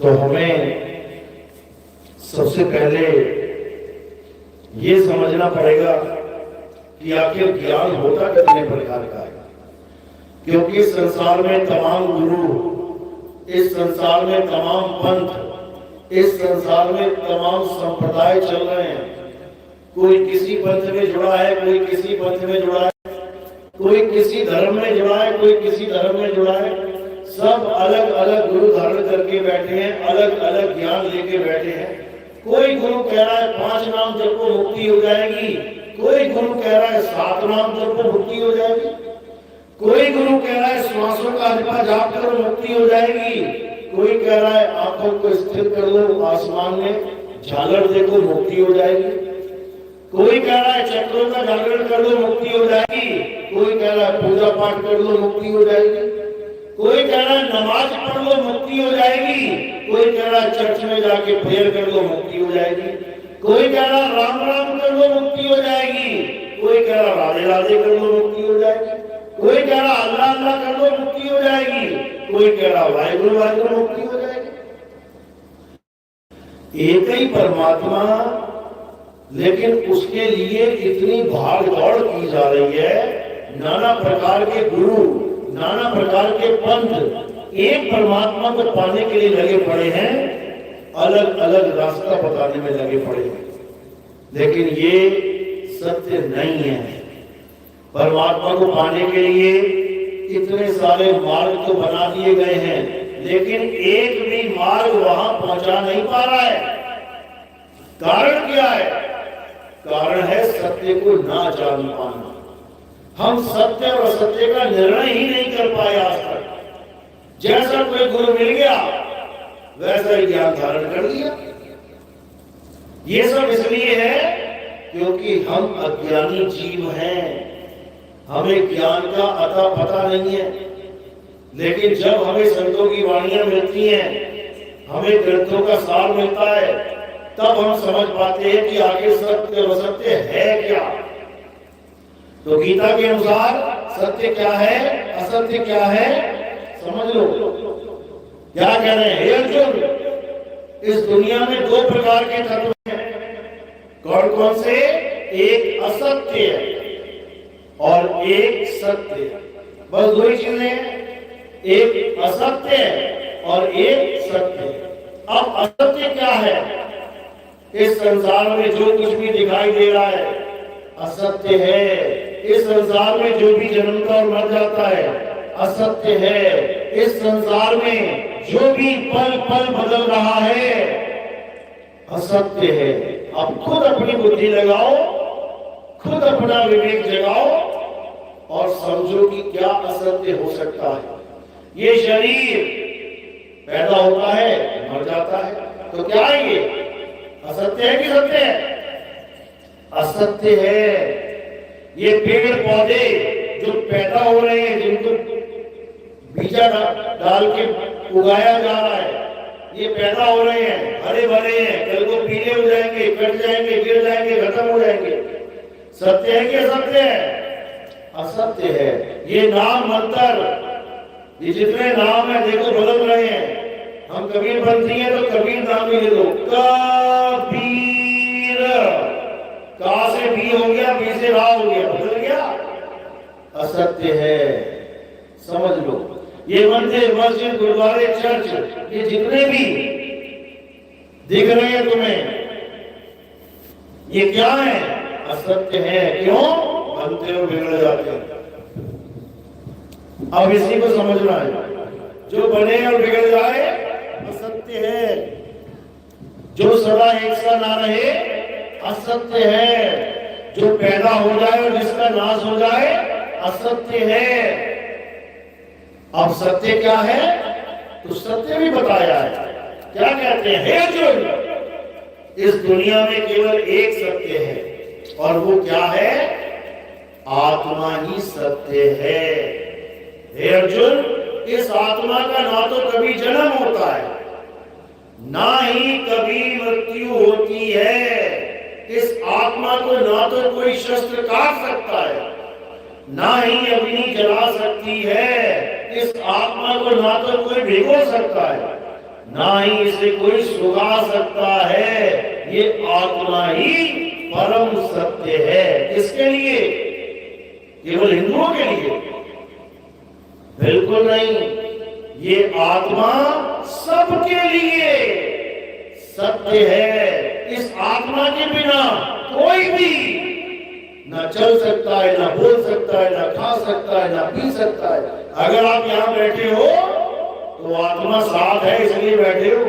तो हमें सबसे पहले ये समझना पड़ेगा कि आखिर ज्ञान होता कितने प्रकार का है। क्योंकि इस संसार में तमाम गुरु, इस संसार में तमाम पंथ, इस संसार में तमाम संप्रदाय चल रहे हैं। कोई किसी पंथ में जुड़ा है, कोई किसी पंथ में जुड़ा है, कोई किसी धर्म में जुड़ा है, कोई किसी धर्म में जुड़ा है। सब अलग अलग गुरु धारण करके बैठे हैं, अलग अलग ज्ञान लेके बैठे हैं। कोई गुरु कह रहा है 5 नाम जपो मुक्ति हो जाएगी, कोई गुरु कह रहा है 7 नाम जपो मुक्ति हो जाएगी, कोई गुरु कह रहा है श्वासों का जपा जाप करो मुक्ति हो जाएगी, कोई कह रहा है आंखों को स्थिर कर लो, आसमान में झालर देखो मुक्ति हो जाएगी, कोई कह रहा है चक्रों का जागरण कर लो मुक्ति हो जाएगी, कोई कह रहा है पूजा पाठ कर लो मुक्ति हो जाएगी, कोई कह रहा है नमाज पढ़ लो मुक्ति हो जाएगी, कोई कह रहा है चर्च में जाके प्रेयर कर लो मुक्ति हो जाएगी, कोई कह रहा है राम राम कर लो मुक्ति हो जाएगी, कोई कह रहा राधे राधे कर लो मुक्ति हो जाएगी, कोई कह रहा अल्लाह अल्लाह कर लो मुक्ति हो जाएगी, कोई कह रहा वाहिगुरु वाहिगुरु मुक्ति हो जाएगी। एक ही परमात्मा, लेकिन उसके लिए इतनी भाग दौड़ की जा रही है। नाना प्रकार के गुरु, नाना प्रकार के पंथ एक परमात्मा को पाने के लिए लगे पड़े हैं, अलग अलग रास्ता बताने में लगे पड़े हैं। लेकिन ये सत्य नहीं है। परमात्मा को पाने के लिए इतने सारे मार्ग तो बना दिए गए हैं, लेकिन एक भी मार्ग वहां पहुंचा नहीं पा रहा है। कारण क्या है? कारण है सत्य को ना जान पाना। हम सत्य और असत्य का निर्णय ही नहीं कर पाए आज तक। जैसा कोई गुरु मिल गया वैसा ही ज्ञान धारण कर लिया। ये सब इसलिए है क्योंकि हम अज्ञानी जीव हैं, हमें ज्ञान का अता पता नहीं है। लेकिन जब हमें संतों की वाणियां मिलती हैं, हमें ग्रंथों का सार मिलता है, तब हम समझ पाते हैं कि आखिर सत्य और असत्य है क्या। तो गीता के अनुसार सत्य क्या है, असत्य क्या है, समझ लो। क्या कह रहे हैं? हे अर्जुन, इस दुनिया में 2 प्रकार के तत्व हैं। कौन कौन से? एक असत्य है और एक सत्य है। बस 2 ही चीजें हैं, एक असत्य है और एक सत्य है। अब असत्य क्या है? इस संसार में जो कुछ भी दिखाई दे रहा है असत्य है। इस संसार में जो भी जन्मता और मर जाता है असत्य है। इस संसार में जो भी पल पल बदल रहा है असत्य है। अब खुद अपनी बुद्धि लगाओ, खुद अपना विवेक जगाओ और समझो कि क्या असत्य हो सकता है। ये शरीर पैदा होता है, मर जाता है, तो क्या है ये? असत्य है कि सत्य है? असत्य है। ये पेड़ पौधे जो पैदा हो रहे हैं, जिनको बीजा डाल के उगाया जा रहा है, ये पैदा हो रहे हैं, हरे भरे हैं, कल को पीले हो जाएंगे, कट जाएंगे, गिर जाएंगे, खत्म हो जाएंगे। सत्य है कि असत्य है? असत्य है। ये नाम मंत्र, ये जितने नाम है देखो बदल रहे हैं। हम कबीर पंथी हैं तो कबीर नाम ही ले लो, कबीर, का से भी हो गया, बी से रा हो गया, बदल गया। असत्य है, समझ लो। ये मंदिर, मस्जिद, गुरुद्वारे, चर्च, ये जितने भी दिख रहे हैं तुम्हें, ये क्या है? असत्य है। क्यों? बनते और बिगड़ जाते हैं। अब इसी को समझना है। जो बने और बिगड़ जाए असत्य है, जो सदा एक सा ना रहे असत्य है, जो पैदा हो जाए और जिसका नाश हो जाए असत्य है। अब सत्य क्या है? तो सत्य भी बताया है। क्या कहते हैं? हे अर्जुन, इस दुनिया में केवल एक सत्य है और वो क्या है? आत्मा ही सत्य है। हे अर्जुन, इस आत्मा का ना तो कभी जन्म होता है, ना ही कभी मृत्यु होती है। इस आत्मा को ना तो कोई शस्त्र काट सकता है, ना ही अग्नि जला सकती है। इस आत्मा को ना तो कोई भिगो सकता है, ना ही इसे कोई सुगा सकता है। ये आत्मा ही परम सत्य है। किसके लिए? केवल हिंदुओं के लिए? बिल्कुल नहीं, ये आत्मा सबके लिए सत्य है। इस आत्मा के बिना कोई भी ना चल सकता है, ना बोल सकता है, ना खा सकता है, ना पी सकता है। अगर आप यहां बैठे हो तो आत्मा साथ है, इसलिए बैठे हो।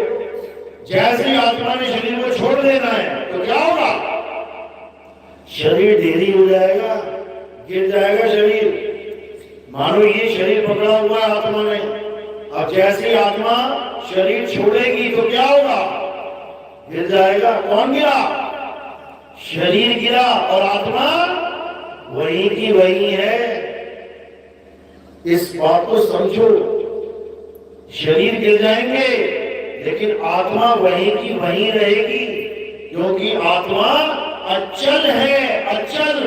जैसे ही आत्मा ने शरीर को छोड़ देना है तो क्या होगा? शरीर ढेरी हो जाएगा, गिर जाएगा शरीर। मानो ये शरीर पकड़ा हुआ है आत्मा ने। अब जैसे ही आत्मा शरीर छोड़ेगी तो क्या होगा? गिर जाएगा। कौन गिरा? शरीर गिरा और आत्मा वही की वही है। इस बात को समझो। शरीर गिर जाएंगे लेकिन आत्मा वही की वही रहेगी, क्योंकि आत्मा अचल है। अचल।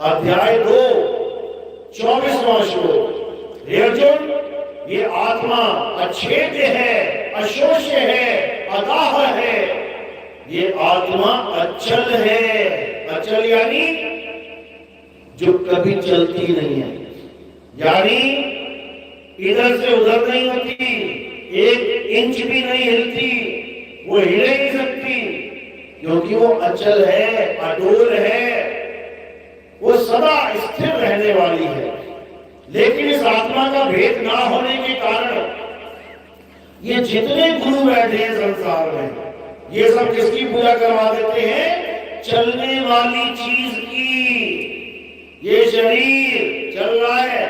अध्याय 2 24वां श्लोक। हे अर्जुन, ये आत्मा अछेद्य है, अशोष्य है, अदाह है। ये आत्मा अचल है। अचल यानी जो कभी चलती नहीं है, यानी इधर से उधर नहीं होती, 1 इंच भी नहीं हिलती, वो हिले नहीं सकती, क्योंकि वो अचल है, अडोल है, वो सदा स्थिर रहने वाली है। लेकिन इस आत्मा का भेद ना होने के कारण ये जितने गुरु बैठे हैं संसार में, ये सब किसकी पूजा करवा देते हैं? चलने वाली चीज की। ये शरीर चल रहा है,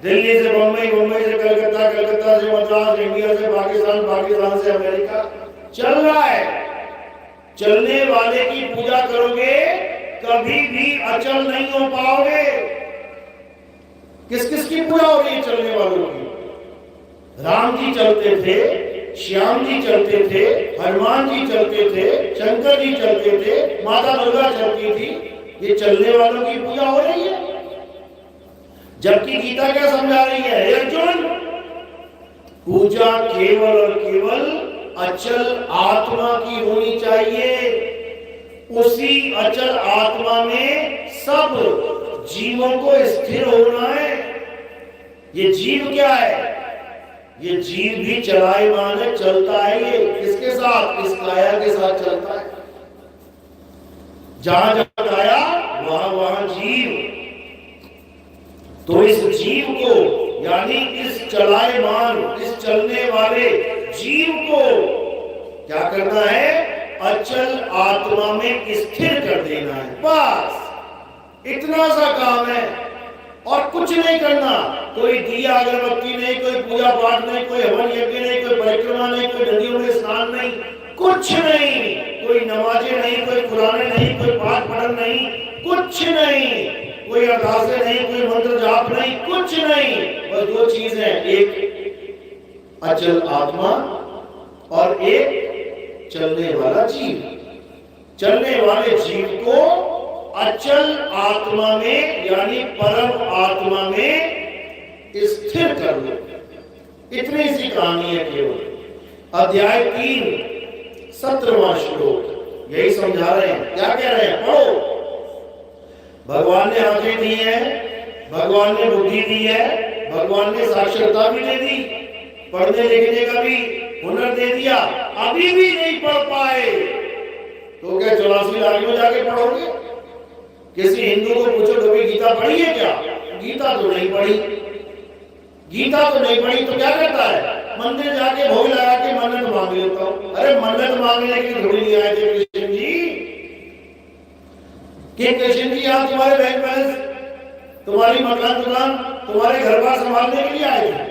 दिल्ली से बम्बई, बम्बई से कलकत्ता, कलकत्ता से मद्रास, इंडिया से पाकिस्तान, पाकिस्तान से अमेरिका, चल रहा है। चलने वाले की पूजा करोगे कभी भी अचल नहीं हो पाओगे। किस किस की पूजा हो रही है? चलने वालों की। राम जी चलते थे, श्याम जी चलते थे, हनुमान जी चलते थे, शंकर जी चलते थे, माता दुर्गा चलती थी। ये चलने वालों की पूजा हो रही है। जबकि गीता क्या समझा रही है? हे अर्जुन, पूजा केवल और केवल अचल आत्मा की होनी चाहिए। उसी अचल आत्मा में सब जीवों को स्थिर होना है। ये जीव क्या है? ये जीव भी चलायमान है, चलता है। ये किसके साथ? इस काया के साथ चलता है। जहां जहां काया वहां वहां जीव। तो इस जीव को, यानी इस चलायमान, इस चलने वाले जीव को क्या करना है? अचल आत्मा में स्थिर कर देना है। बस इतना सा काम है और कुछ नहीं करना। कोई दिया अगरबत्ती नहीं, कोई पूजा पाठ नहीं, कोई हवन यज्ञ नहीं, कोई परिक्रमा नहीं, कोई नदियों में स्नान नहीं, कुछ नहीं। कोई नमाजें नहीं, कोई कुराने नहीं, कोई पाठ पठन नहीं, कुछ नहीं। कोई अरदासें नहीं, कोई मंत्र जाप नहीं, कुछ नहीं। बस 2 चीज है, एक अचल आत्मा और एक चलने वाला जीव। चलने वाले जीव को अचल आत्मा में, यानी परम आत्मा में स्थिर कर लो। इतनी सी कहानी है केवल। अध्याय 3 17वां श्लोक यही समझा रहे हैं। क्या कह रहे हैं? पढ़ो। भगवान ने आंखें दी है, भगवान ने बुद्धि दी है, भगवान ने साक्षरता भी दे दी, पढ़ने लिखने का भी हुनर दे दिया। अभी भी नहीं पढ़ पाए तो क्या 84 लाख में जाके पढ़ोगे? किसी हिंदू को पूछो कभी गीता पढ़ी है क्या? गीता तो नहीं पढ़ी। गीता तो नहीं पढ़ी तो क्या करता है? मंदिर जाके भोग लगा के मन्नत मांग लेता हूं। अरे मन्नत मांगने की थोड़ी नहीं आए थे कृष्ण जी। कि कृष्ण जी आप तुम्हारे बैंक बैलेंस, तुम्हारी मकान दुकान, तुम्हारे घर बार संभालने के लिए आए थे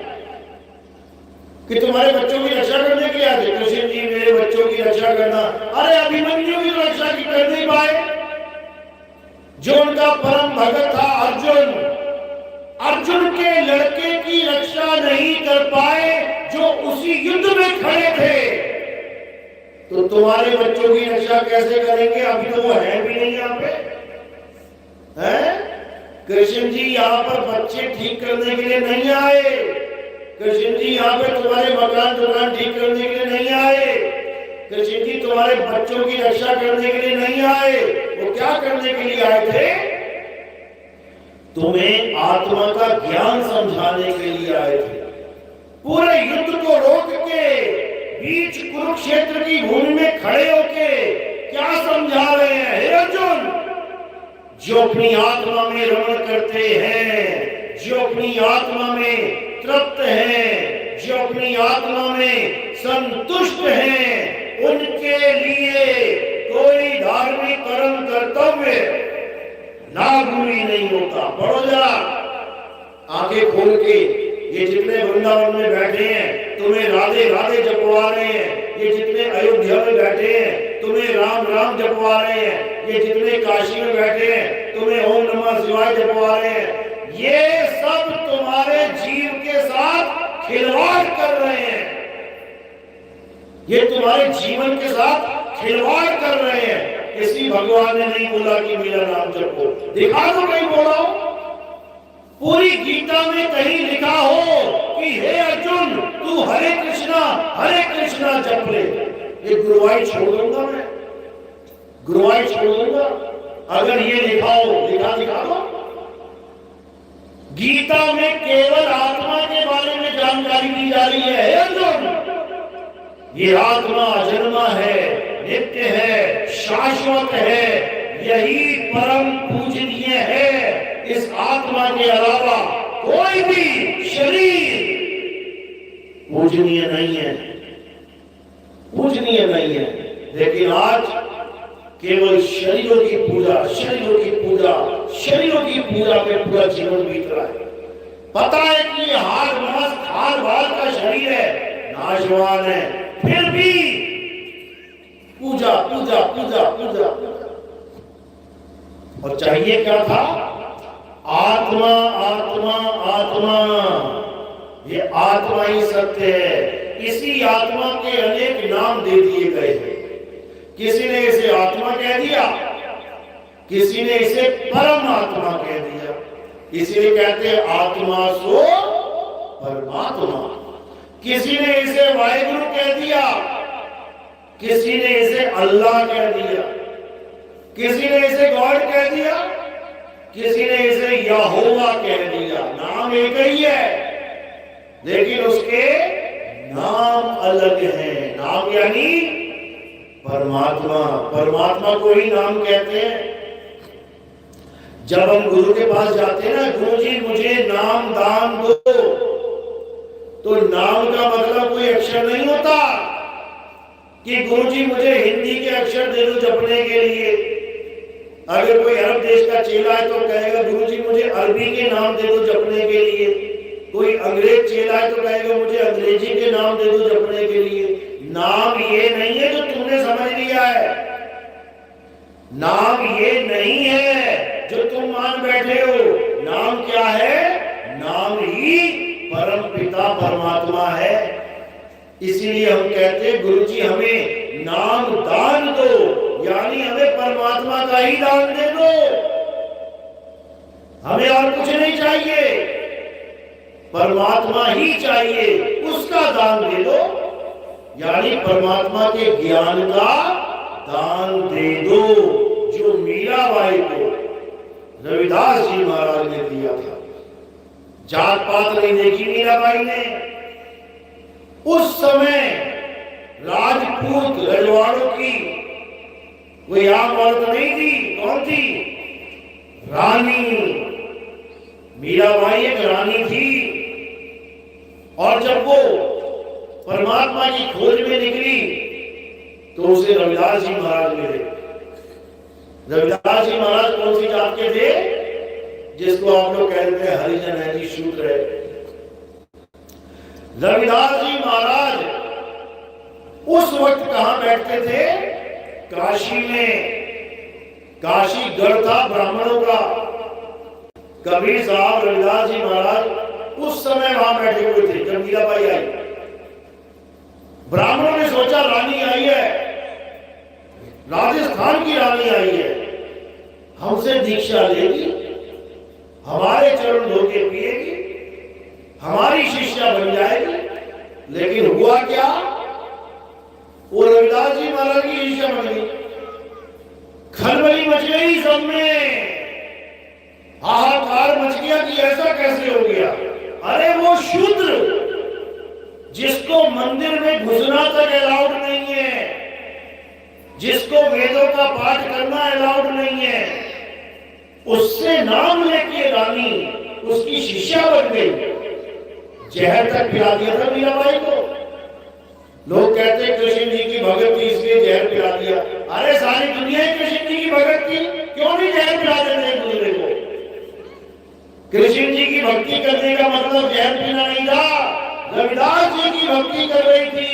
कि तुम्हारे बच्चों की रक्षा करने के लिए आए थे? कृष्ण जी मेरे बच्चों की रक्षा करना, अरे अभिमन्यु की रक्षा की कर नहीं पाए। जो उनका परम भगत था अर्जुन, अर्जुन के लड़के की रक्षा नहीं कर पाए जो उसी युद्ध में खड़े थे, तो तुम्हारे बच्चों की रक्षा कैसे करेंगे? अभी तो वो है भी नहीं यहाँ पे। है कृष्ण जी यहाँ पर बच्चे ठीक करने के लिए नहीं आए। कृष्ण जी यहाँ पे तुम्हारे मकान दुकान ठीक करने के लिए नहीं आए, कृष्ण जी तुम्हारे बच्चों की रक्षा करने के लिए नहीं आए, वो क्या करने के लिए आए थे? तुम्हें आत्मा का ज्ञान समझाने के लिए आए थे। पूरे युद्ध को रोक के बीच कुरुक्षेत्र की भूमि में खड़े होके क्या समझा रहे हैं? हे अर्जुन, जो अपनी आत्मा में रमण करते हैं, जो अपनी आत्मा में तृप्त हैं, जो अपनी आत्मा में संतुष्ट हैं, उनके लिए कोई धार्मिक कर्म कर्तव्य लागू ही नहीं होता। पढ़ो जरा आंखें खोल के, ये जितने वृंदावन में बैठे हैं तुम्हें राधे राधे जपवा रहे हैं, ये जितने अयोध्या में बैठे हैं तुम्हें राम राम जपवा रहे हैं, ये जितने काशी में बैठे हैं तुम्हें ओम नमः शिवाय जपवा रहे हैं, ये सब तुम्हारे जीव के साथ खिलवाड़ कर रहे हैं, ये तुम्हारे जीवन के साथ खिलवाड़ कर रहे हैं। किसी भगवान ने नहीं बोला कि मेरा नाम जपो, दिखा दो कहीं बोला हो। पूरी गीता में कहीं लिखा हो कि हे अर्जुन तू हरे कृष्णा जप ले। ये गुरुवाई छोड़ दूंगा मैं, गुरुवाई छोड़ दूंगा अगर ये लिखा हो। दिखा दो। गीता में केवल आत्मा के बारे में जानकारी दी जा रही है। हे अर्जुन, ये आत्मा अजन्मा है, नित्य है, शाश्वत है, यही परम पूजनीय है। इस आत्मा के अलावा कोई भी शरीर पूजनीय नहीं है, पूजनीय नहीं है। लेकिन आज केवल शरीरों की पूजा, शरीरों की पूजा, शरीरों की पूजा में पूरा जीवन बीत रहा है। पता है कि ये हार मास हार बाल का शरीर है, नाशवान है, फिर भी पूजा पूजा पूजा पूजा। और चाहिए क्या था? आत्मा आत्मा आत्मा। ये आत्मा ही सत्य है। इसी आत्मा के अनेक नाम दे दिए गए हैं। किसी ने इसे आत्मा कह दिया, किसी ने इसे परम आत्मा कह दिया। इसलिए कहते हैं आत्मा सो परमात्मा। किसी ने इसे वाहिगुरु कह दिया, किसी ने इसे अल्लाह कह दिया, किसी ने इसे गॉड कह दिया, किसी ने इसे यहोवा कह दिया। नाम एक ही है, लेकिन उसके नाम अलग हैं। नाम यानी परमात्मा। परमात्मा को ही नाम कहते हैं। जब हम गुरु के पास जाते हैं ना, गुरु जी मुझे नाम दान दो, तो नाम का मतलब कोई अक्षर नहीं होता कि गुरु जी मुझे हिंदी के अक्षर दे दो जपने के लिए। अगर कोई अरब देश का चेला है तो कहेगा गुरु जी मुझे अरबी के नाम दे दो जपने के लिए। कोई अंग्रेज चेला है तो कहेगा मुझे अंग्रेजी के नाम दे दो जपने के लिए। नाम ये नहीं है जो तुमने समझ लिया है, नाम ये नहीं है जो तुम मान बैठे हो। नाम क्या है? नाम ही परम पिता परमात्मा है। इसीलिए हम कहते हैं गुरु जी हमें नाम दान दो, यानी हमें परमात्मा का ही दान दे दो, हमें और कुछ नहीं चाहिए, परमात्मा ही चाहिए, उसका दान दे दो, यानी परमात्मा के ज्ञान का दान दे दो, जो मीराबाई को रविदास जी महाराज ने दिया था। जात पात नहीं देखी मीराबाई ने। उस समय राजपूत रजवाड़ों की कोई आम औरत नहीं थी। कौन थी? रानी। मीराबाई एक रानी थी। और जब वो परमात्मा की खोज में निकली तो उसे रविदास जी महाराज मिले। रविदास जी महाराज कौन सी जात के थे? जिसको आप लोग कहते हैं हरिजन है जी, शूद्र है। रविदास जी महाराज उस वक्त कहां बैठते थे? काशी में। काशी गढ़ था ब्राह्मणों का। कबीर साहब रविदास जी महाराज उस समय वहां बैठे हुए थे जब मीराबाई आई। ब्राह्मणों ने सोचा रानी आई है, राजस्थान की रानी आई है, हमसे दीक्षा लेगी, हमारे चरण धो के पिएगी, हमारी शिष्या बन जाएगी, लेकिन हुआ क्या, वो रविदास जी महाराज की ईर्ष्या बन गई, खलबली मच गई सब में, हाहाकार मच गया कि ऐसा कैसे हो गया। अरे वो शूद्र जिसको मंदिर में घुसना तक अलाउड नहीं है, जिसको वेदों का पाठ करना अलाउड नहीं है, उससे नाम लेके रानी उसकी शिष्या बन गई। जहर तक पिला दिया था मीराबाई को। लोग कहते हैं कृष्ण जी की भगत थी इसलिए जहर पिला दिया। अरे सारी दुनिया ही कृष्ण जी की भगत थी, क्यों नहीं जहर पिला देते एक दूसरे को। कृष्ण जी की भक्ति करने का मतलब जहर पीना नहीं था, रविदास जी की भक्ति कर रही थी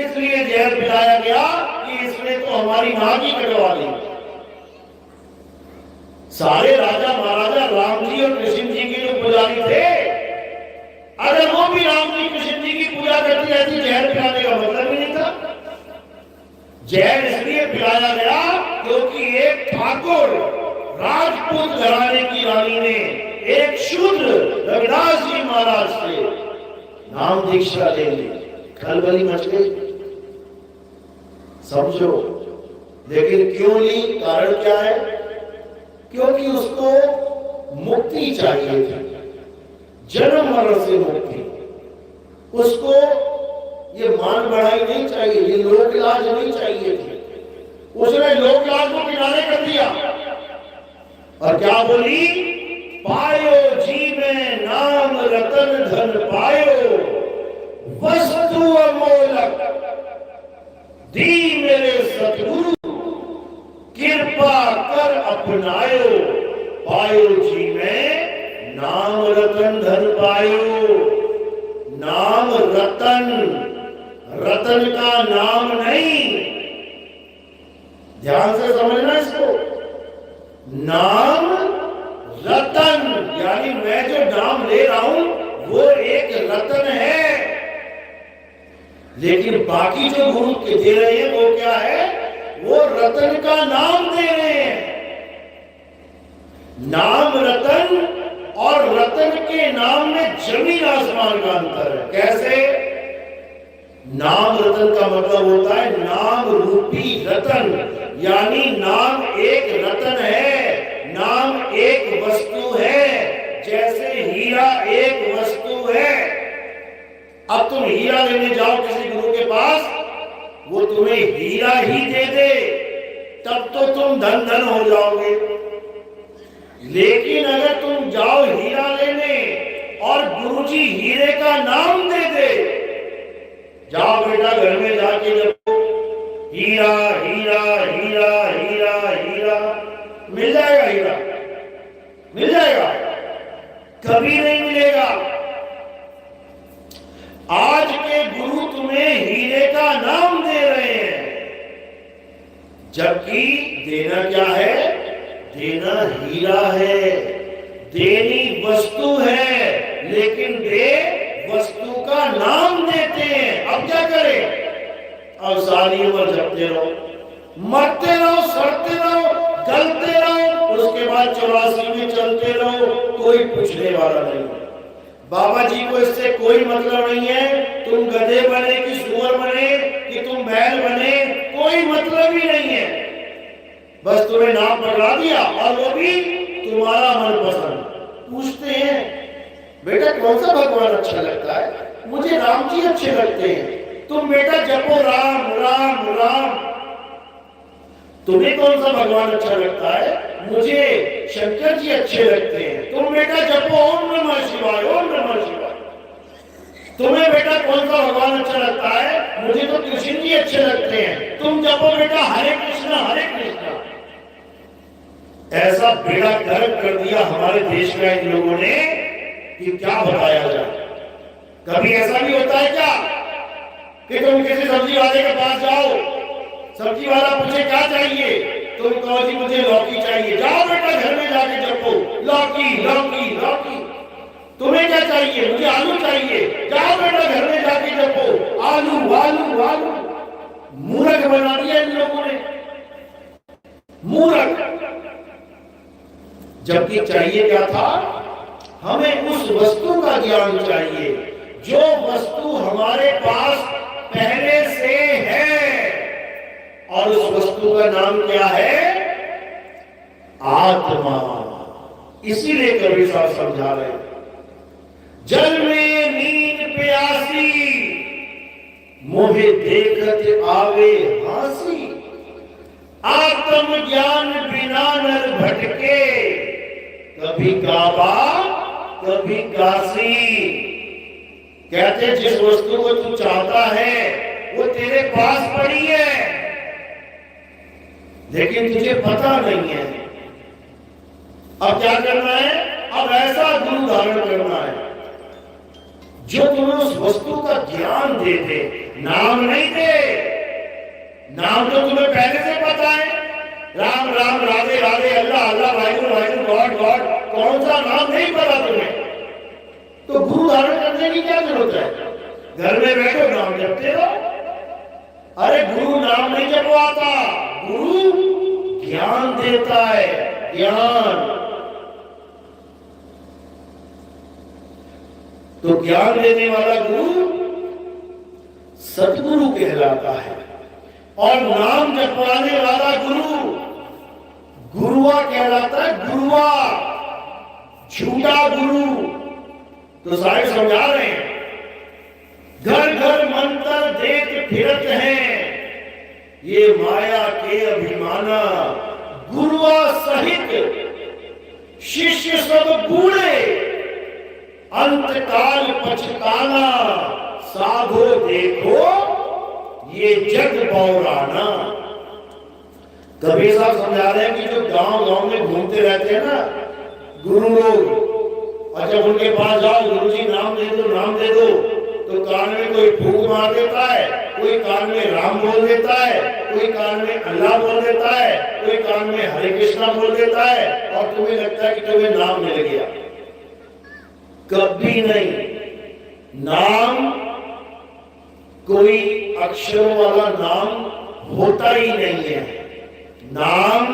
इसलिए जहर पिलाया गया कि इसने तो हमारी मां की कटवा दी। सारे राजा महाराजा राम जी और कृष्ण जी के जो पुजारी थे, अगर वो भी राम जी कृष्ण जी की पूजा करती रहती, जहर पिलाने का मतलब ही नहीं था। जहर इसलिए पिलाया गया क्योंकि एक ठाकुर राजपूत घराने की रानी ने एक शूद्र रविदास जी महाराज से नाम दीक्षा ले ली। खलबली मच गई, समझो। लेकिन क्यों ली, कारण क्या है? क्योंकि उसको मुक्ति चाहिए थी, जन्म मरण से मुक्ति। उसको ये मान बढ़ाई नहीं चाहिए, ये लोक लाज नहीं चाहिए थी। उसने लोक लाज को किनारे कर दिया और क्या बोली, पायो जी में नाम रतन धन पायो, वस्तु अमोलक दी मेरे सतगुरु, कृपा कर अपनायो। पायो जी में नाम रतन धन पायो। नाम रतन, रतन का नाम नहीं, ध्यान से समझना इसको। नाम रतन यानी मैं जो नाम ले रहा हूं वो एक रतन है, लेकिन बाकी जो गुरु के दे रहे हैं वो क्या है, वो रतन का नाम दे रहे हैं। नाम रतन और रतन के नाम में जमीन आसमान का अंतर है। कैसे? नाम रतन का मतलब होता है नाम रूपी रतन, यानी नाम एक रतन है, नाम एक वस्तु है, जैसे हीरा एक वस्तु है। अब तुम हीरा लेने जाओ किसी गुरु के पास, वो तुम्हें हीरा ही दे दे, तब तो तुम धन धन हो जाओगे। लेकिन अगर तुम जाओ हीरा लेने और गुरुजी हीरे का नाम दे दे, जाओ बेटा घर में जाके जब हीरा हीरा हीरा हीरा हीरा, मिल जाएगा हीरा, मिल जाएगा? कभी नहीं मिलेगा। आज के गुरु तुम्हें हीरे का नाम दे रहे हैं, जबकि देना क्या है? देना हीरा है, देनी वस्तु है, लेकिन दे वस्तु का नाम देते हैं। अब क्या करें? अब सारी उम्र जपते रहो, मरते रहो, सड़ते रहो, गलते रहो, उसके बाद 84 में चलते रहो, कोई पूछने वाला नहीं। बाबा जी को इससे कोई मतलब नहीं है तुम गधे बने कि सुअर बने कि तुम बैल बने, कोई मतलब ही नहीं है। बस तुम्हें नाम पकड़ा दिया और वो भी तुम्हारा मनपसंद। पूछते हैं बेटा कौन सा भगवान अच्छा लगता है? मुझे राम जी अच्छे लगते हैं। तुम बेटा जपो राम राम राम। तुम्हें कौन सा भगवान अच्छा लगता है? मुझे शंकर जी अच्छे लगते हैं। तुम बेटा जपो ओम नमः शिवाय, ओम नमः शिवाय। तुम्हें बेटा कौन सा भगवान अच्छा लगता है? मुझे तो कृष्ण जी अच्छे लगते हैं। तुम जपो बेटा हरे कृष्णा हरे कृष्णा। ऐसा बेड़ा गर्क कर दिया हमारे देश में इन लोगों ने कि क्या बताया जाए। कभी ऐसा भी होता है क्या कि तुम किसी सब्जी वाले के पास जाओ, सब्जी वाला पूछे क्या चाहिए, तुम कहो जी मुझे लौकी चाहिए। जाओ बेटा घर में जाके जपो लौकी लौकी लौकी। तुम्हें क्या चाहिए? मुझे आलू चाहिए। जाओ बेटा घर में जाके जपो आलू आलू आलू। मूर्ख बना दिया इन लोगों ने, मूर्ख। जबकि चाहिए क्या था? हमें उस वस्तु का ज्ञान चाहिए जो वस्तु हमारे पास पहले से है, और उस वस्तु का नाम क्या है? आत्मा। इसीलिए कबीर साहब समझा रहे, जल में नींद प्यासी, मोहे देखत आवे हासी, आत्म ज्ञान बिना नर भटके, कभी काबा कभी काशी। कहते जिस वस्तु को तू चाहता है वो तेरे पास पड़ी है, लेकिन तुझे पता नहीं है। अब क्या करना है? अब ऐसा गुरु धारण करना है जो तुम्हें उस वस्तु का ज्ञान दे दे। नाम नहीं दे, नाम तो तुम्हें पहले से पता है, राम राम राधे राधे अल्लाह अल्लाह वाहिगुरु वाहिगुरु गॉड गॉड, कौन सा नाम नहीं पता तुम्हें, तो गुरु धारण करने की क्या जरूरत है? घर में बैठो नाम जपते रहो। अरे गुरु नाम नहीं जपवाता, गुरु ज्ञान देता है, ज्ञान। तो ज्ञान देने वाला गुरु सतगुरु कहलाता है, और नाम जपवाने वाला गुरु गुरुआ कहलाता है, गुरुआ, झूठा गुरु। तो साहिब समझा रहे हैं, घर घर मंत्र देख फिरत हैं, ये माया के अभिमाना, गुरुआ सहित शिष्य सब बूढ़े, अंतकाल पछताना, साधो देखो ये जग बौराना। कबीर साहब समझा रहे हैं कि जो गांव गांव में घूमते रहते हैं ना गुरु लोग, और जब उनके पास जाओ, गुरुजी नाम दे दो नाम दे दो, तो कान में कोई फूंक मार देता है, कोई कान में राम बोल देता है, कोई कान में अल्लाह बोल देता है, कोई कान में हरे कृष्णा बोल देता है, और तुम्हें लगता है कि तुम्हें नाम मिल गया। कभी नहीं। नाम कोई अक्षरों वाला नाम होता ही नहीं है। नाम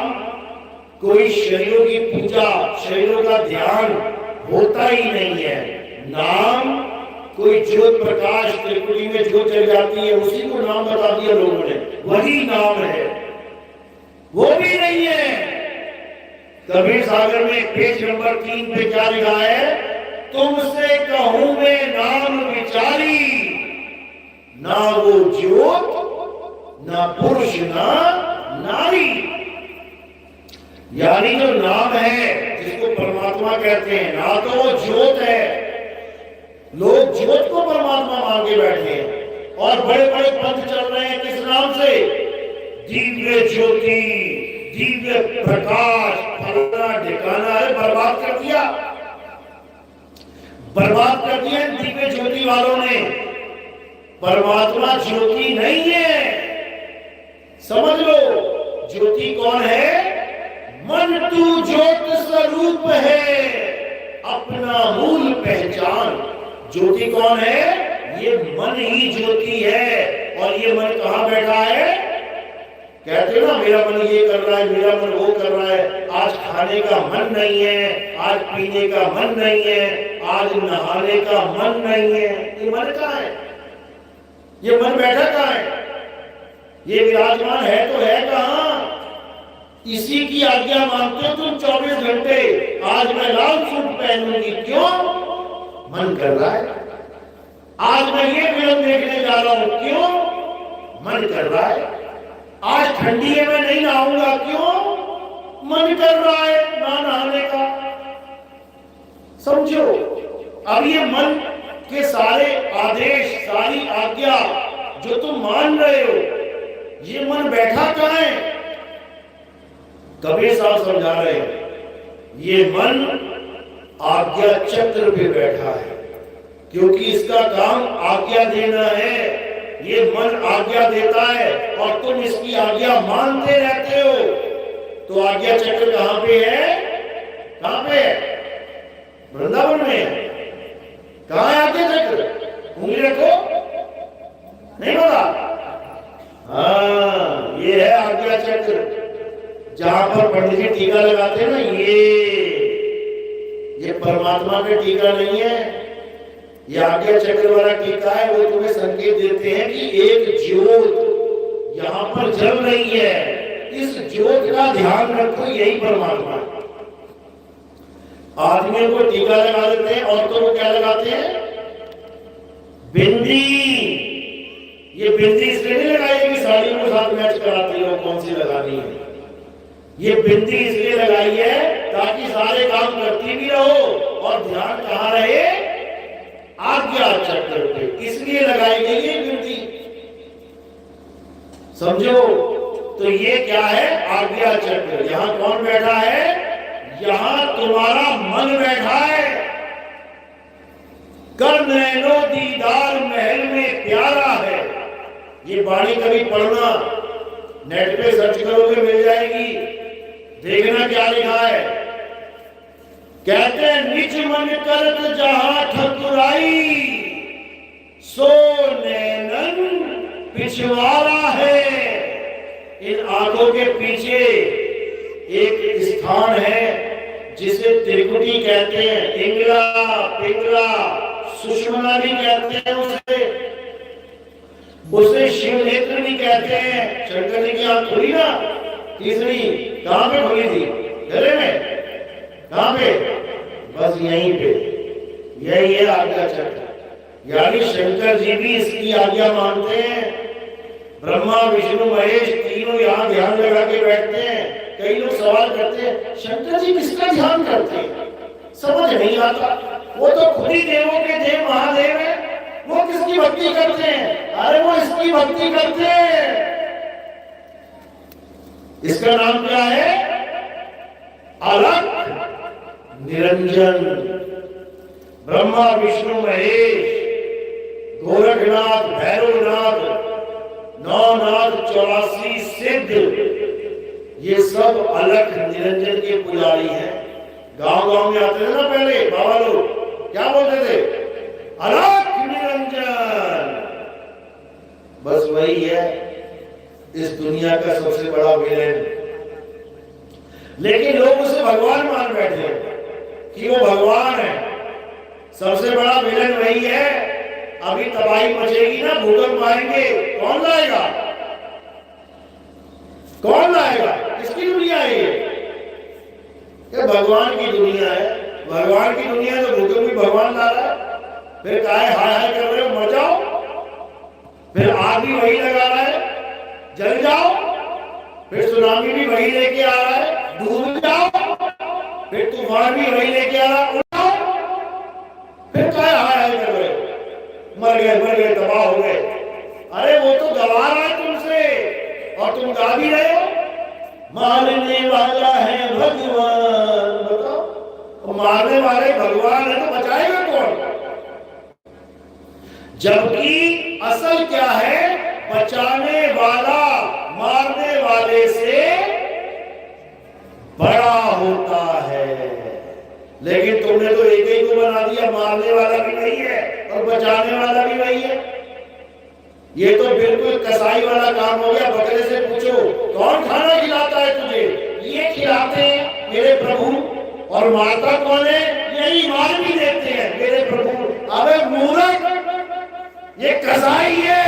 कोई शरीरों की पूजा, शरीरों का ध्यान होता ही नहीं है। नाम कोई ज्योत प्रकाश त्रिपुटी में ज्योत चल जाती है, उसी को नाम बता दिया लोगों ने, वही नाम है, वो भी नहीं है। कबीर सागर में पेज नंबर 3 पे क्या लिखा है? तुमसे कहूं मैं नाम विचारी, ना वो ज्योत ना पुरुष ना नारी। यानी जो नाम है जिसको परमात्मा कहते हैं, ना तो वो ज्योत है, लोग ज्योत को परमात्मा मान के बैठे हैं, और बड़े बड़े पंथ चल रहे हैं किस नाम से? दिव्य ज्योति, दिव्य प्रकाश, फलाना ढिकाना। अरे बर्बाद कर दिया, बर्बाद कर दिया दिव्य ज्योति वालों ने। परमात्मा ज्योति नहीं है, समझ लो। ज्योति कौन है? मन तू ज्योत स्वरूप है, अपना मूल पहचान। ज्योति कौन है? ये मन ही ज्योति है। और ये मन कहां बैठा है? कहते ना मेरा मन ये कर रहा है, मेरा मन वो कर रहा है, आज खाने का मन नहीं है, आज पीने का मन नहीं है, आज नहाने का मन नहीं है। ये मन कहां है? ये मन बैठा कहां है? ये विराजमान है तो है कहां? इसी की आज्ञा मानते हो तुम 24 घंटे। आज मैं लाल सूट पहनूंगी, क्यों? मन कर रहा है। आज मैं ये फिल्म देखने जा रहा हूं, क्यों? मन कर रहा है। आज ठंडी है मैं नहीं नहाऊंगा, क्यों? मन कर रहा है ना नहाने का। समझो, अब ये मन के सारे आदेश, सारी आज्ञा जो तुम मान रहे हो, ये मन बैठा कहां है? कबीर साहब समझा रहे हैं, ये मन आज्ञा चक्र पे बैठा है, क्योंकि इसका काम आज्ञा देना है। ये मन आज्ञा देता है और तुम इसकी आज्ञा मानते रहते हो। तो आज्ञा चक्र कहां पे है? कहां पे है? वृंदावन में है। कहां है आज्ञा चक्र? उंगली रखो, नहीं पता? हाँ, ये है आज्ञा चक्र। जहां पर पंडित जी टीका लगाते हैं ना, ये परमात्मा पे टीका नहीं है, ये आज्ञा चक्र वाला टीका है, वो तुम्हें संकेत देते हैं कि एक ज्योत यहाँ पर जल रही है, इस ज्योत का ध्यान रखो, यही परमात्मा है। आदमियों को टीका लगा देते हैं, औरतों को क्या लगाते हैं? बिंदी। ये बिंदी इसलिए नहीं लगाई कि साड़ियों के साथ मैच कराती हो, कौन सी लगानी है। ये बिंदी इसलिए लगाई है ताकि सारे काम करती भी रहो और ध्यान कहाँ रहे? आज्ञा चक्र पे, इसलिए लगाई गई है बिंदी। समझो, तो ये क्या है? आज्ञा चक्र। यहां कौन बैठा है? यहां तुम्हारा मन बैठा है। कर नैनो दीदार महल में प्यारा है। ये वाणी कभी पढ़ना, नेट पे सर्च करोगे मिल जाएगी, देखना क्या लिखा है। कहते हैं निज मन करत जहां ठकुराई, सो नैनन पिछवाड़ा है। इन आंखों के पीछे एक स्थान है जिसे त्रिकुटी कहते हैं, इंगला, पिंगला, सुषुम्ना भी कहते हैं उसे शिव नेत्र भी कहते हैं। शंकर जी की आंख खुली ना, तीसरी कहां पे खुली थी? गले में। कहां पे? बस यहीं पे। यही है आज्ञा चक्र। यानी शंकर जी भी इसकी आज्ञा मानते हैं। ब्रह्मा विष्णु महेश तीनों यहाँ ध्यान लगा के बैठते हैं। कई लोग सवाल करते हैं शंकर जी किसका ध्यान करते हैं? समझ नहीं आता। वो तो खुद ही देवों के देव महादेव है, वो किसकी भक्ति करते हैं? अरे वो इसकी भक्ति करते हैं। इसका नाम क्या है? अलख निरंजन। ब्रह्मा विष्णु महेश, गोरखनाथ, भैरवनाथ, नौनाथ, 84 सिद्ध, ये सब अलख निरंजन के पुजारी हैं। गांव-गांव में आते थे ना पहले बाबा लोग, क्या बोलते थे? अलख निरंजन। बस वही है इस दुनिया का सबसे बड़ा विलेन। लेकिन लोग उसे भगवान मान बैठे हैं कि वो भगवान है। सबसे बड़ा विलेन वही है। अभी तबाही मचेगी ना, भूकंप आएंगे, कौन लाएगा? कौन लाएगा? किसकी दुनिया है ये भगवान की दुनिया है। भगवान की दुनिया तो भूकंप भी भगवान ला रहा है। फिर काहे हाय हाय कर रहे हो, मर जाओ। फिर आग भी वही लगा रहा है, जल जाओ। फिर सुनामी भी वही लेके आ रहा है, डूब जाओ। फिर तूफान भी वही लेके आ रहा है, उड़ाओ। फिर काहे हाय हाय कर रहे हो, मर गए, तबाह हो गए। अरे वो तो गवा रहा है तुमसे और तुम गा भी रहे हो। मारने वाला है भगवान। बताओ, मारने वाले भगवान है तो बचाएगा कौन? जबकि असल क्या है? बचाने वाला मारने वाले से बड़ा होता है। लेकिन तुमने तो एक ही को बना दिया, मारने वाला भी वही है और बचाने वाला भी वही है। ये तो बिल्कुल कसाई वाला काम हो गया। बकरे से पूछो कौन खाना खिलाता है तुझे? ये खिलाते हैं मेरे प्रभु। और माता कौन है? यही मार भी देते हैं मेरे प्रभु। अबे मूर्ख, ये कसाई है,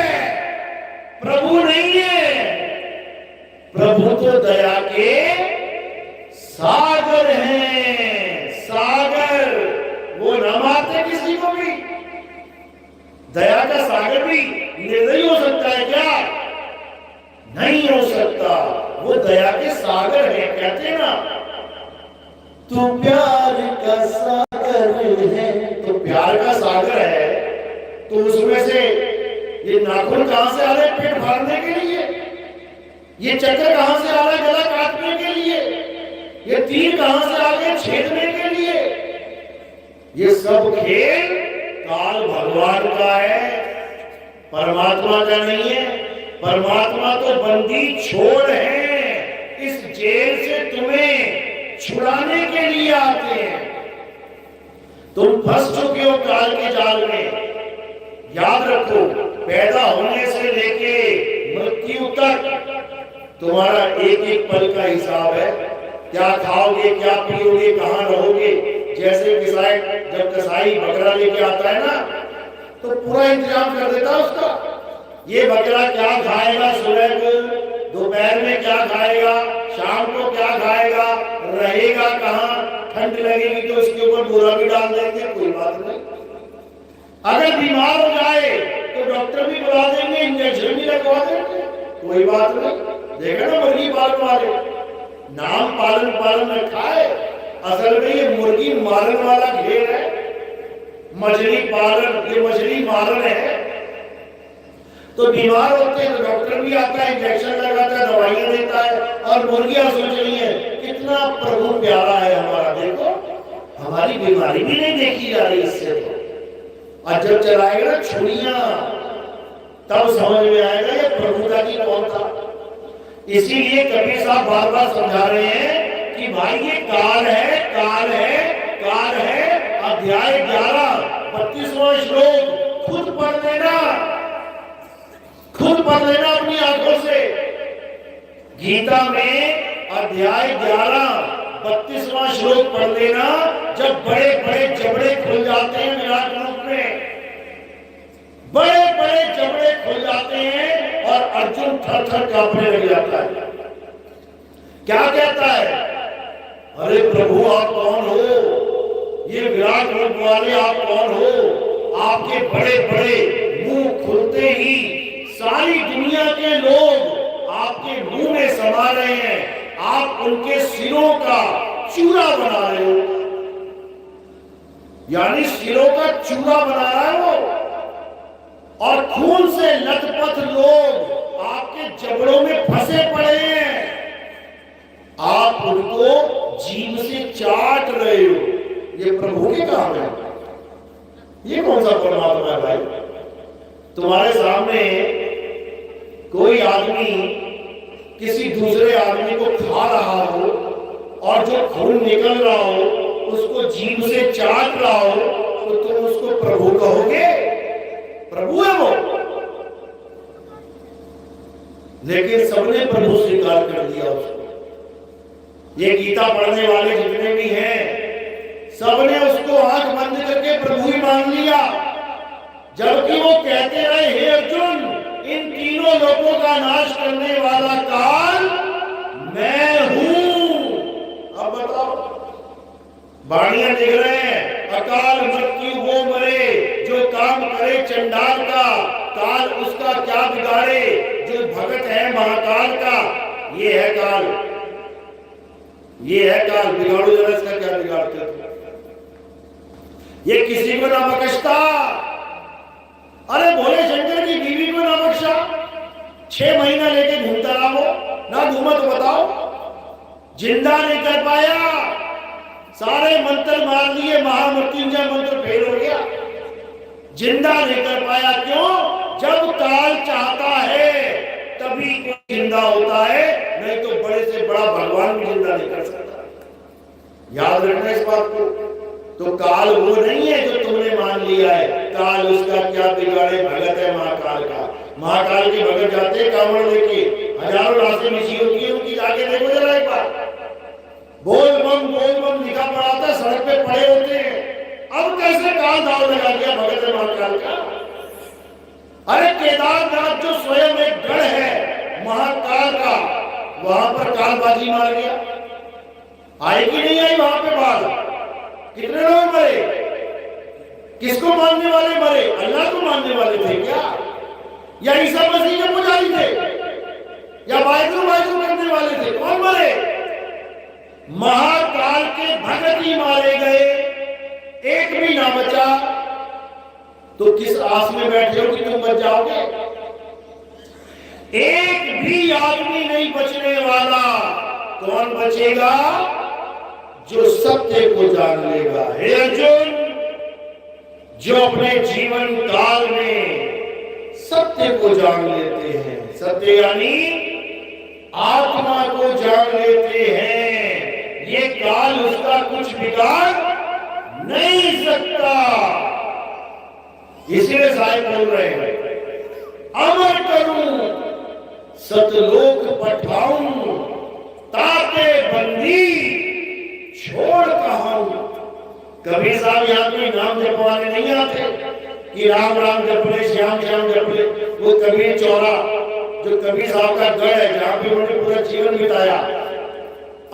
प्रभु नहीं है। प्रभु तो दया के सागर हैं, सागर। वो न मारते किसी को भी। दया का सागर भी निर्दयी हो सकता है क्या? नहीं हो सकता। वो दया के सागर है। कहते हैं ना, तू प्यार का सागर है। तो प्यार का सागर है तो उसमें से ये नाखून कहां से आ रहे? पेट फाड़ने के लिए। ये चक्कर कहां से आ रहा है? गला काटने के लिए। ये तीर कहां से आ गए? छेदने के लिए। ये सब खेल काल भगवान का है, परमात्मा का नहीं है। परमात्मा तो बंदी छोड़ है, इस जेल से तुम्हें छुड़ाने के लिए आते हैं। तुम फंस चुके हो काल के जाल में। याद रखो, पैदा होने से लेके मृत्यु तक तुम्हारा एक एक पल का हिसाब है। क्या खाओगे, क्या पियोगे, कहां रहोगे। जैसे जब कसाई बकरा लेके आता है ना, तो पूरा इंतजाम कर देता उसका। ये बकरा क्या खाएगा, सुबह को, दोपहर में क्या खाएगा, शाम को क्या खाएगा, रहेगा कहाँ, ठंड लगेगी तो उसके ऊपर बोरा भी डाल देंगे, कोई बात नहीं। अगर बीमार हो जाए तो डॉक्टर भी बुला देंगे, इंजेक्शन भी लगवा देंगे, कोई बात नहीं। देखा ना मुर्गी पालन वाले, नाम पालन पालन रखा है, असल में ये मुर्गी मारन वाला घेर है। मछली पालन, ये मछली मारन है। तो बीमार होते हैं तो डॉक्टर भी आता है, इंजेक्शन लगाता है, दवाइयां देता है। और मुर्गियां सोच रही है कितना प्रभु प्यारा है हमारा, देखो हमारी बीमारी भी नहीं देखी जा रही इससे। तो और जब चलाएगा ना छुड़ियां, तब समझ में आएगा ये प्रभुता की कौन था। इसीलिए कबीर साहब बार बार समझा रहे हैं कि भाई ये काल है, काल है, काल है। अध्याय 11 32वां श्लोक खुद पढ़ लेना, खुद पढ़ लेना अपनी आंखों से। गीता में अध्याय 11 32वां श्लोक पढ़ लेना। जब बड़े बड़े जबड़े खुल जाते हैं विराट रूप में, बड़े बड़े जबड़े खुल जाते हैं और अर्जुन थर थर कांपने लग जाता है। क्या कहता है, अरे प्रभु आप कौन हो, ये विराट रूप वाले आप कौन हो। आपके बड़े बड़े मुंह खुलते ही सारी दुनिया के लोग आपके मुंह में समा रहे हैं। आप उनके सिरों का चूरा बना रहे हो, यानी सिरों का चूरा बना रहा है वो। और खून से लथपथ लोग आपके जबड़ों में फंसे पड़े हैं, आप उनको जीभ से चाट रहे हो। ये प्रभु के काम है। ये कौन सा परमात्मा है भाई। तुम्हारे सामने कोई आदमी किसी दूसरे आदमी को खा रहा हो और जो खून निकल रहा हो उसको जीभ से चाट रहा हो, तो तुम उसको प्रभु कहोगे? प्रभु है वो। लेकिन सबने प्रभु स्वीकार कर दिया उसको। ये गीता पढ़ने वाले जितने भी हैं, सबने उसको आंख बंद करके प्रभु ही मान लिया। जबकि वो कहते रहे, हे अर्जुन, इन तीनों लोगों का नाश करने वाला काल मैं हूं। अब बताओ, बाणियां दिख रहे हैं, अकाल मृत्यु वो मरे जो काम करे चंडाल का, काल उसका क्या बिगाड़े जो भगत है महाकाल का। ये है काल, ये है काल। बिगाड़ो जरा इसका, क्या बिगाड़ते हो? ये किसी को ना बख्शता। अरे भोले शंकर की बीवी को ना बख्शा, 6 महीना लेके घूमता रहा वो, ना घूमा तो बताओ, जिंदा नहीं कर पाया। सारे मंत्र मार दिए, महामृत्युंजय मंत्र फेल हो गया, जिंदा नहीं कर पाया। क्यों? जब काल चाहता है तभी कोई जिंदा होता है, नहीं तो बड़े से बड़ा भगवान भी जिंदा नहीं कर सकता। याद रखना इस बात को। तो काल वो नहीं है जो तुमने मान लिया है, काल उसका क्या बिगाड़े भगत है महाकाल का। महाकाल के भगत जाते कांवड़ लेके, हजारों लाशें मिसी होती है उनकी, जाके देखो जरा एक बार। बोल बम लिखा पड़ा था, सड़क पे पड़े होते हैं। अब कैसे काल दाव लगा दिया भगत है महाकाल का। अरे केदारनाथ जो स्वयं एक गढ़ है महाकाल का, वहां पर कालबाजी मार गया। आई कि नहीं आई वहां पे बाढ़? कितने लोग मरे? किसको मानने वाले मरे? अल्लाह को मानने वाले थे क्या? या ईसा मसीह के पुजारी थे? या वाहिगुरु करने वाले थे? कौन मरे? महाकाल के भगत ही मारे गए, एक भी ना बचा। तो किस आस में बैठे हो कि तुम बच जाओगे? एक भी आदमी नहीं बचने वाला। कौन बचेगा? जो सत्य को जान लेगा। हे अर्जुन, जो अपने जीवन काल में सत्य को जान लेते हैं, सत्य यानी आत्मा को जान लेते हैं, ये काल उसका कुछ बिगाड़ नहीं सकता। इसलिए साहिब बोल रहे हैं, अमर करूं सतलोक पठाऊं, ताके बंदी छोड़ कहां। कबीर साहब यहाँ कोई नाम जपवाने नहीं आते, कि राम राम जप ले, श्याम श्याम जप ले। वो कबीर चौरा जो कबीर साहब का गढ़ है, जहां पे उन्होंने पूरा जीवन बिताया,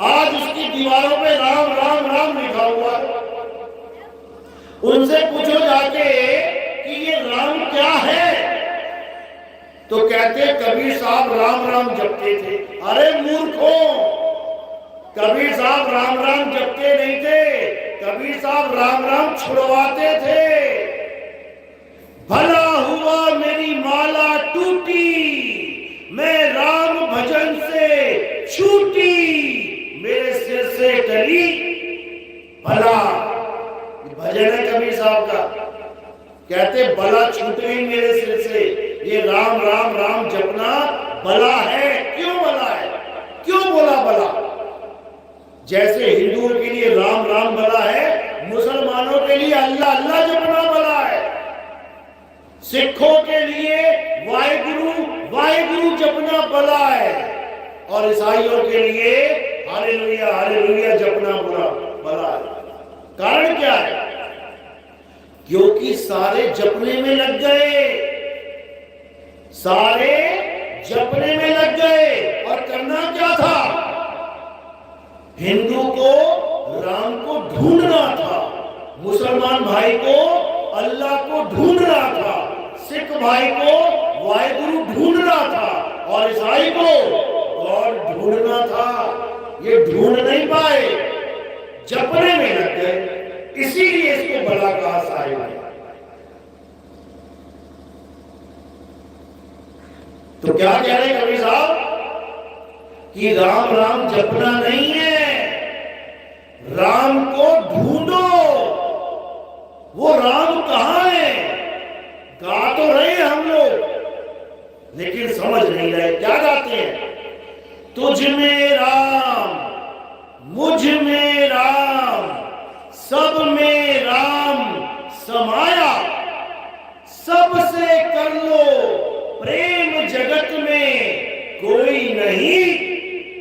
आज उसकी दीवारों पे राम राम राम लिखा हुआ है। उनसे पूछो जाके कि ये राम क्या है, तो कहते कबीर साहब राम राम जपते थे। अरे मूर्खों, कबीर साहब राम राम जपते नहीं थे, कबीर साहब राम राम छुड़वाते थे। भला हुआ मेरी माला टूटी, मैं राम भजन से छूटी, मेरे सिर से टली भला। भजन है कबीर साहब का, कहते बला छूट गई मेरे सिर से। ये राम राम राम जपना बला है। क्यों बला है? क्यों बोला बला? जैसे हिंदुओं के लिए राम राम बला है, मुसलमानों के लिए अल्लाह अल्लाह जपना बला है। सिखों के लिए वाहिगुरु वाहिगुरु जपना बला है, और ईसाइयों के लिए हालेलुया हालेलुया जपना बला है। कारण क्या है? क्योंकि सारे जपने में लग गए, सारे जपने में लग गए। और करना क्या था? हिंदू को राम को ढूंढना था, मुसलमान भाई को अल्लाह को ढूंढना था, सिख भाई को वाहिगुरु ढूंढना था, और ईसाई को गॉड ढूंढना था। ये ढूंढ नहीं पाए, जपने में लग गए, इसीलिए इसको बला कहा साहिब है। तो क्या कह रहे कबीर साहब कि राम राम जपना नहीं है, राम को ढूंढो। वो राम कहां है? गा तो रहे हम लोग, लेकिन समझ नहीं रहे। क्या गाते हैं? तुझ में राम, मुझ में राम, सब में राम समाया, सबसे कर लो प्रेम, जगत में कोई नहीं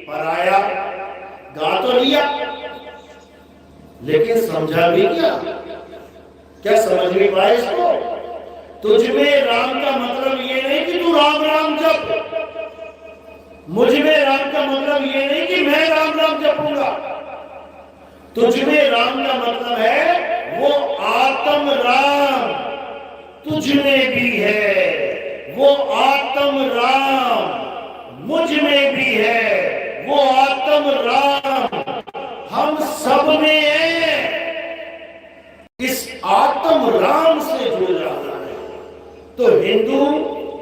पराया। गा तो लिया, लेकिन समझा भी क्या समझ नहीं पाए इसको? तुझ में राम का मतलब ये नहीं कि तू राम राम जप, मुझ में राम का मतलब ये नहीं कि मैं राम राम जपूंगा। तुझ में राम का मतलब है वो आत्म राम तुझ में भी है, वो आत्म राम मुझ में भी है, वो आत्म राम हम सब में है। इस आत्म राम से जुड़ जाना है। तो हिंदू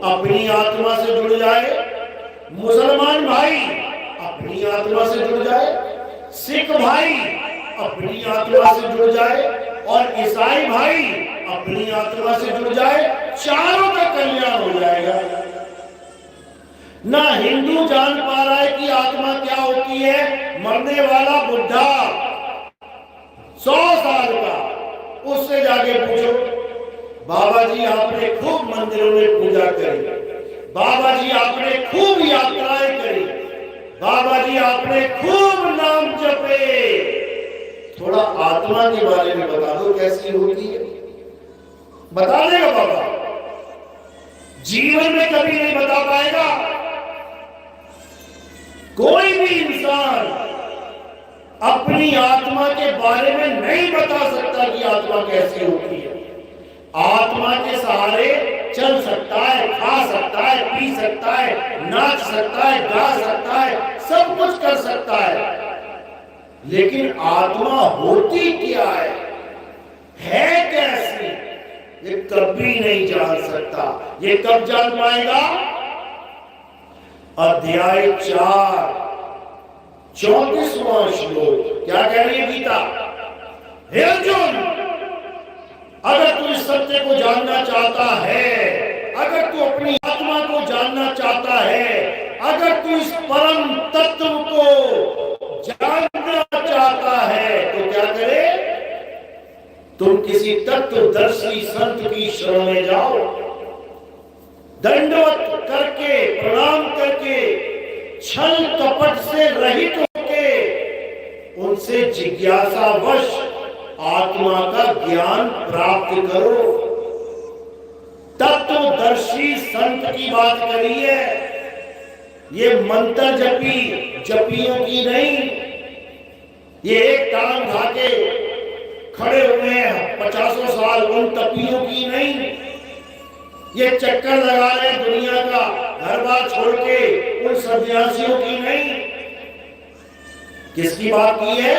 अपनी आत्मा से जुड़ जाए, मुसलमान भाई अपनी आत्मा से जुड़ जाए, सिख भाई अपनी आत्मा से जुड़ जाए, और ईसाई भाई अपनी आत्मा से जुड़ जाए, चारों का कल्याण हो जाएगा। ना हिंदू जान पा रहा है कि आत्मा क्या होती है। मरने वाला बुढ़ा 100 साल का, उससे जाके पूछो, बाबा जी आपने खूब मंदिरों में पूजा करी, बाबा जी आपने खूब यात्राएं करी, बाबा जी आपने खूब नाम जपे, थोड़ा आत्मा के बारे में बता दो कैसी होती है। बता देगा बाबा, जीवन में कभी नहीं बता पाएगा। कोई भी इंसान अपनी आत्मा के बारे में नहीं बता सकता कि आत्मा कैसी होती है। आत्मा के सहारे चल सकता है, खा सकता है, पी सकता है, नाच सकता है, गा सकता है, सब कुछ कर सकता है, लेकिन आत्मा होती क्या है कैसी, ये कभी नहीं जान सकता। ये कब जान पाएगा? अध्याय 4 34वां श्लोक क्या कह रही है गीता? हे अर्जुन, अगर तू इस सत्य को जानना चाहता है, अगर तू अपनी आत्मा को जानना चाहता है, अगर तू इस परम तत्व को जानना चाहता है, तो क्या करे? तुम किसी तत्वदर्शी संत की शरण में जाओ, दंडवत करके, प्रणाम करके, छल कपट से रहित होके उनसे जिज्ञासावश आत्मा का ज्ञान प्राप्त करो। तत्वदर्शी संत की बात करी है। ये मंत्र जपियों की नहीं। ये एक टांग खा के खड़े हुए हैं 50 साल, उन तपियों की नहीं। ये चक्कर लगा रहे दुनिया का घर बार छोड़ के, उन सन्यासियों की नहीं। किसकी बात की है?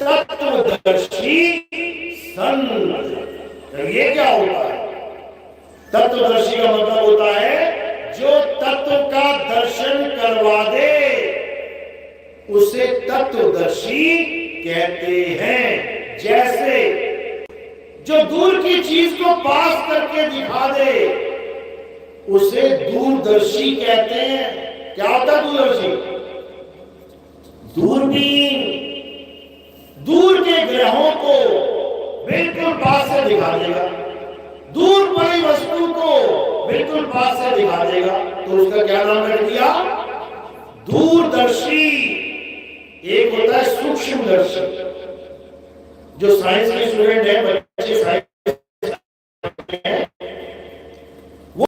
तत्वदर्शी संत। तो ये क्या होता है? तत्वदर्शी का मतलब होता है जो तत्व का दर्शन करवा दे, उसे तत्वदर्शी कहते हैं। जैसे जो दूर की चीज को पास करके दिखा दे, उसे दूरदर्शी कहते हैं। क्या होता है दूरदर्शी? दूरबीन दूर के ग्रहों को बिल्कुल पास से दिखा देगा, दूर पड़ी वस्तु को बिल्कुल पास से दिखा देगा। तो उसका क्या नाम रख दिया? दूरदर्शी। एक होता है सूक्ष्मदर्शी। जो साइंस के स्टूडेंट है, बच्चे साइंस हैं, वो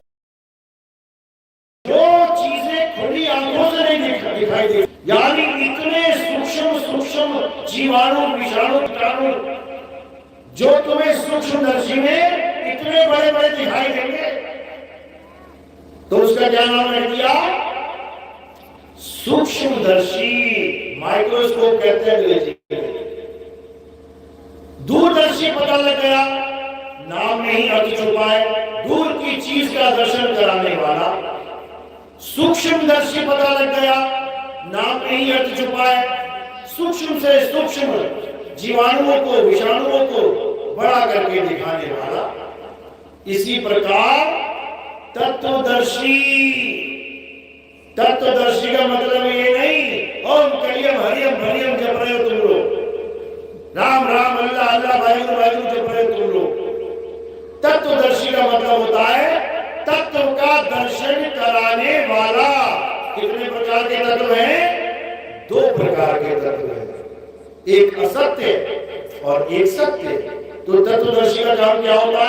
जो चीजें खुली आंखों से नहीं दिखाई दे, यानी इतने सूक्ष्म जीवाणु, विषाणु, कीटाणु जो तुम्हें सूक्ष्मदर्शी में इतने बड़े बड़े दिखाई देंगे, तो उसका क्या नाम रख दिया? सूक्ष्मदर्शी। माइक्रोस्कोप कहते हैं अंग्रेजी में। दूरदर्शी पता लग गया, नाम में ही अर्थ छुपा है, दूर की चीज का दर्शन कराने वाला। सूक्ष्मदर्शी पता लग गया, नाम में ही अर्थ छुपा है, सूक्ष्म से सूक्ष्म जीवाणुओं को, विषाणुओं को बड़ा करके दिखाने वाला। इसी प्रकार तत्वदर्शी। तत्वदर्शी का मतलब ये नहीं ओम कलियम हरियम भरियम जप रहे हो तुम लोग, राम राम अल्लाह अल्लाह वाहिगुरु वाहिगुरु जप रहे हो तुम लोग। तत्वदर्शी का मतलब होता है तत्व का दर्शन कराने वाला। कितने प्रकार के तत्व हैं? 2 प्रकार के तत्व हैं, एक असत्य और एक सत्य। तो तत्वदर्शी का काम क्या होता है?